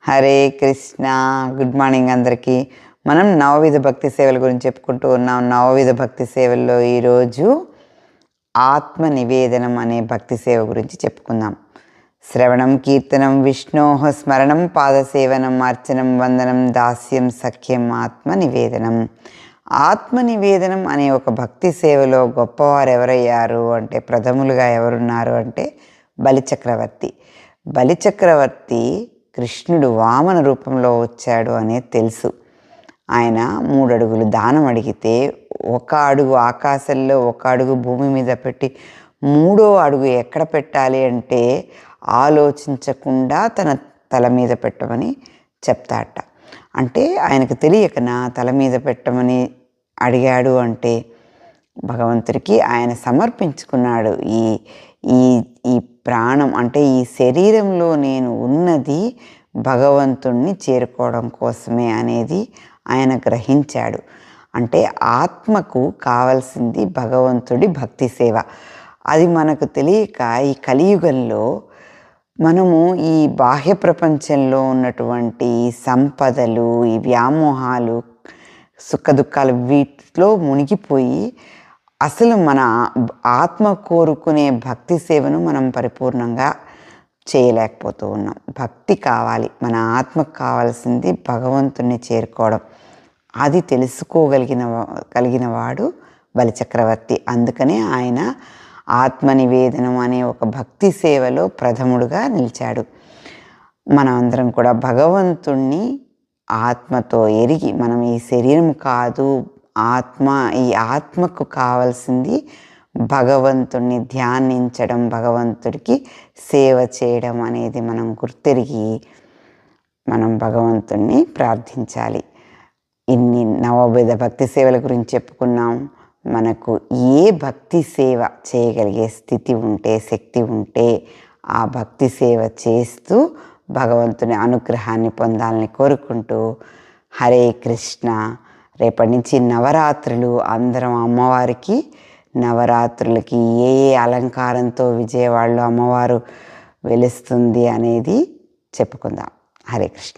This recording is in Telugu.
హరే కృష్ణ. గుడ్ మార్నింగ్ అందరికీ. మనం నవవిధ భక్తి సేవల గురించి చెప్పుకుంటూ ఉన్నాం. నవవిధ భక్తి సేవల్లో ఈరోజు ఆత్మ నివేదనం అనే భక్తి సేవ గురించి చెప్పుకుందాం. శ్రవణం కీర్తనం విష్ణోః స్మరణం పాదసేవనం అర్చనం వందనం దాస్యం సఖ్యం ఆత్మ నివేదనం. ఆత్మ నివేదనం అనే ఒక భక్తి సేవలో గొప్పవారు ఎవరయ్యారు అంటే, ప్రథములుగా ఎవరున్నారు అంటే బలిచక్రవర్తి. బలిచక్రవర్తి కృష్ణుడు వామన రూపంలో వచ్చాడు అనేది తెలుసు. ఆయన 3 అడుగులు దానం అడిగితే 1 అడుగు ఆకాశంలో 1 అడుగు భూమి మీద పెట్టి 3వ అడుగు ఎక్కడ పెట్టాలి అంటే ఆలోచించకుండా తన తల మీద పెట్టమని చెప్తాట. అంటే ఆయనకు తెలియక నా తల మీద పెట్టమని అడిగాడు అంటే భగవంతుడికి ఆయన సమర్పించుకున్నాడు. ఈ ఈ ఈ ప్రాణం అంటే ఈ శరీరంలో నేను ఉన్నది భగవంతుణ్ణి చేరుకోవడం కోసమే అనేది ఆయన గ్రహించాడు. అంటే ఆత్మకు కావాల్సింది భగవంతుడి భక్తి సేవ. అది మనకు తెలియక ఈ కలియుగంలో మనము ఈ బాహ్య ప్రపంచంలో ఉన్నటువంటి సంపదలు, ఈ వ్యామోహాలు, సుఖదుఖాలు వీటిలో మునిగిపోయి అసలు మన ఆత్మ కోరుకునే భక్తి సేవను మనం పరిపూర్ణంగా చేయలేకపోతూ ఉన్నాం. భక్తి కావాలి, మన ఆత్మకు కావాల్సింది భగవంతుణ్ణి చేరుకోవడం. అది కలిగిన వాడు బలిచక్రవర్తి. అందుకనే ఆయన ఆత్మ నివేదనం అనే ఒక భక్తి సేవలో ప్రథముడుగా నిలిచాడు. మనమందరం కూడా భగవంతుణ్ణి ఆత్మతో ఎరిగి, మనం ఈ శరీరం కాదు ఈ ఆత్మకు కావాల్సింది భగవంతుణ్ణి ధ్యానించడం, భగవంతుడికి సేవ చేయడం అనేది మనం గుర్తెరిగి మనం భగవంతుణ్ణి ప్రార్థించాలి. ఇన్ని నవవిధ భక్తి సేవల గురించి చెప్పుకున్నాం. మనకు ఏ భక్తి సేవ చేయగలిగే స్థితి ఉంటే, శక్తి ఉంటే ఆ భక్తి సేవ చేస్తూ భగవంతుని అనుగ్రహాన్ని పొందాలని కోరుకుంటూ హరే కృష్ణ. రేపటి నుంచి నవరాత్రులు. అందరం అమ్మవారికి నవరాత్రులకి ఏ అలంకారంతో విజయవాడలో అమ్మవారు వెలుస్తుంది అనేది చెప్పుకుందాం. హరే కృష్ణ.